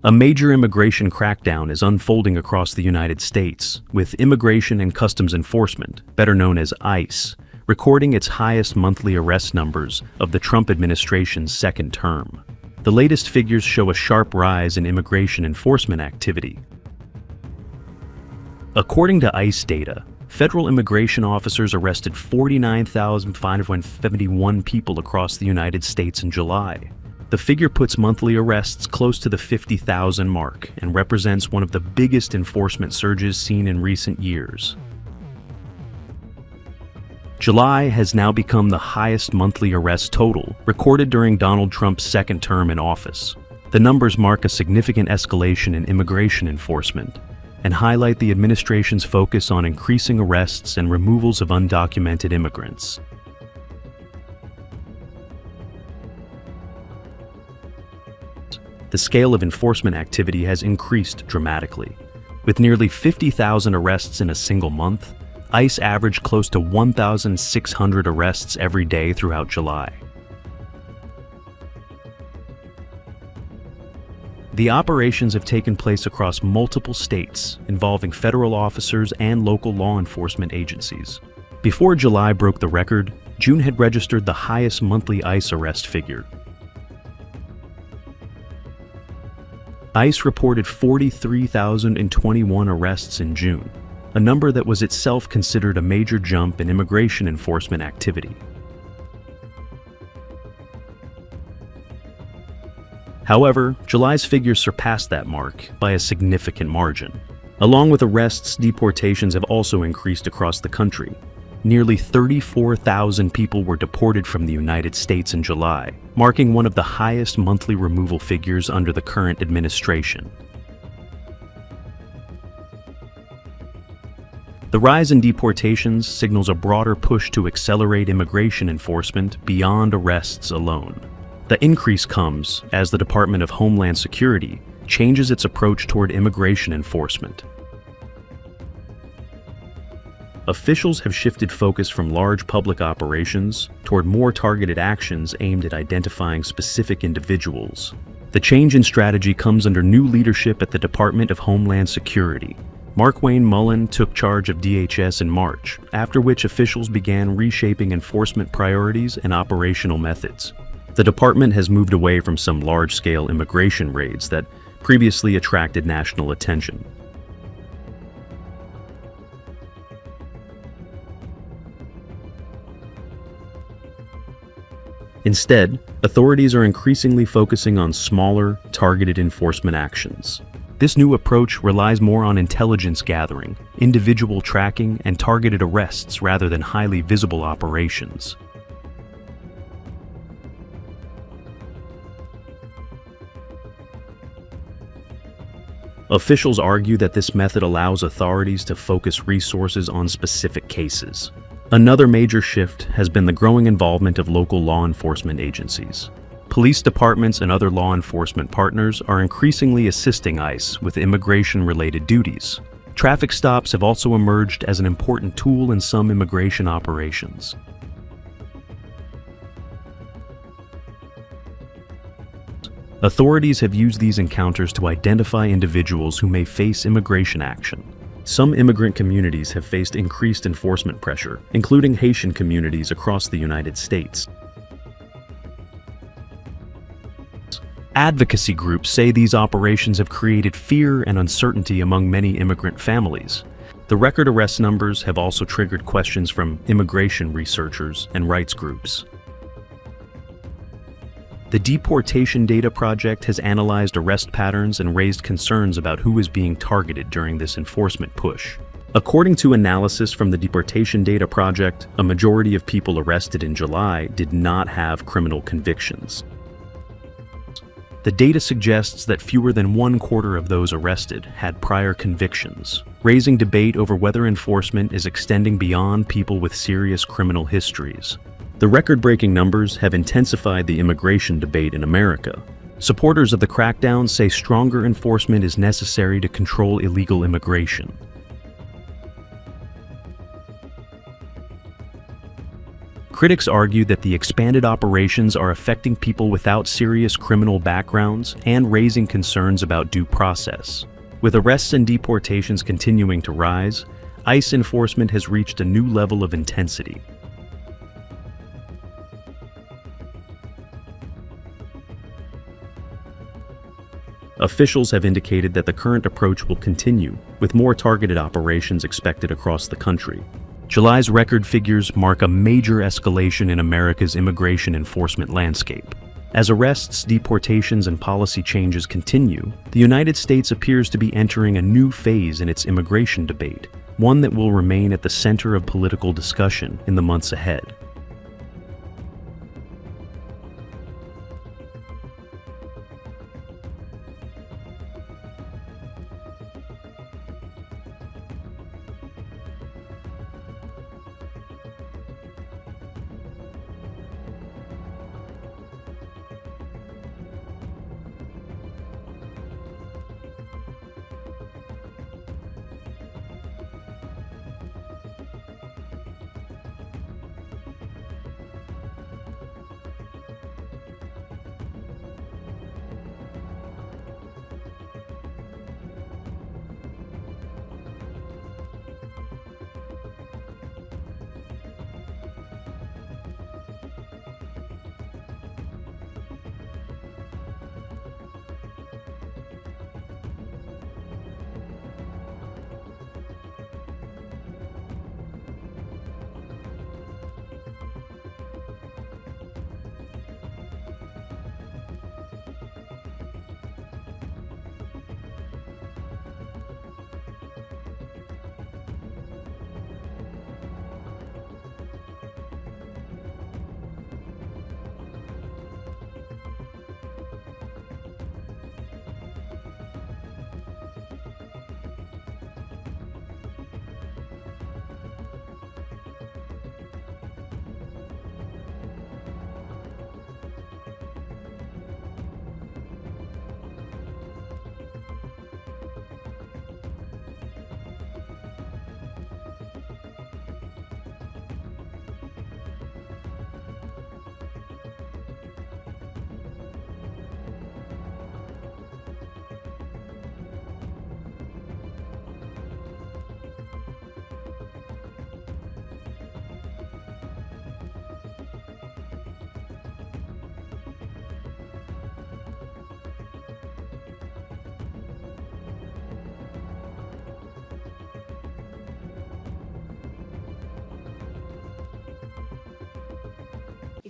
A major immigration crackdown is unfolding across the United States, with Immigration and Customs Enforcement, better known as ICE, recording its highest monthly arrest numbers of the Trump administration's second term. The latest figures show a sharp rise in immigration enforcement activity. According to ICE data, federal immigration officers arrested 49,571 people across the United States in July. The figure puts monthly arrests close to the 50,000 mark and represents one of the biggest enforcement surges seen in recent years. July has now become the highest monthly arrest total recorded during Donald Trump's second term in office. The numbers mark a significant escalation in immigration enforcement and highlight the administration's focus on increasing arrests and removals of undocumented immigrants. The scale of enforcement activity has increased dramatically. With nearly 50,000 arrests in a single month, ICE averaged close to 1,600 arrests every day throughout July. The operations have taken place across multiple states, involving federal officers and local law enforcement agencies. Before July broke the record, June had registered the highest monthly ICE arrest figure. ICE reported 43,021 arrests in June, a number that was itself considered a major jump in immigration enforcement activity. However, July's figures surpassed that mark by a significant margin. Along with arrests, deportations have also increased across the country. Nearly 34,000 people were deported from the United States in July, marking one of the highest monthly removal figures under the current administration. The rise in deportations signals a broader push to accelerate immigration enforcement beyond arrests alone. The increase comes as the Department of Homeland Security changes its approach toward immigration enforcement. Officials have shifted focus from large public operations toward more targeted actions aimed at identifying specific individuals. The change in strategy comes under new leadership at the Department of Homeland Security. Markwayne Mullin took charge of DHS in March, after which officials began reshaping enforcement priorities and operational methods. The department has moved away from some large-scale immigration raids that previously attracted national attention. Instead, authorities are increasingly focusing on smaller, targeted enforcement actions. This new approach relies more on intelligence gathering, individual tracking, and targeted arrests rather than highly visible operations. Officials argue that this method allows authorities to focus resources on specific cases. Another major shift has been the growing involvement of local law enforcement agencies. Police departments and other law enforcement partners are increasingly assisting ICE with immigration-related duties. Traffic stops have also emerged as an important tool in some immigration operations. Authorities have used these encounters to identify individuals who may face immigration action. Some immigrant communities have faced increased enforcement pressure, including Haitian communities across the United States. Advocacy groups say these operations have created fear and uncertainty among many immigrant families. The record arrest numbers have also triggered questions from immigration researchers and rights groups. The Deportation Data Project has analyzed arrest patterns and raised concerns about who is being targeted during this enforcement push. According to analysis from the Deportation Data Project, a majority of people arrested in July did not have criminal convictions. The data suggests that fewer than 1/4 of those arrested had prior convictions, raising debate over whether enforcement is extending beyond people with serious criminal histories. The record-breaking numbers have intensified the immigration debate in America. Supporters of the crackdown say stronger enforcement is necessary to control illegal immigration. Critics argue that the expanded operations are affecting people without serious criminal backgrounds and raising concerns about due process. With arrests and deportations continuing to rise, ICE enforcement has reached a new level of intensity. Officials have indicated that the current approach will continue, with more targeted operations expected across the country. July's record figures mark a major escalation in America's immigration enforcement landscape. As arrests, deportations, and policy changes continue, the United States appears to be entering a new phase in its immigration debate, one that will remain at the center of political discussion in the months ahead.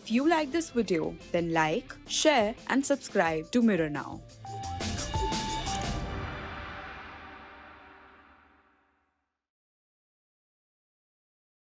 If you like this video, then like, share and subscribe to Mirror Now.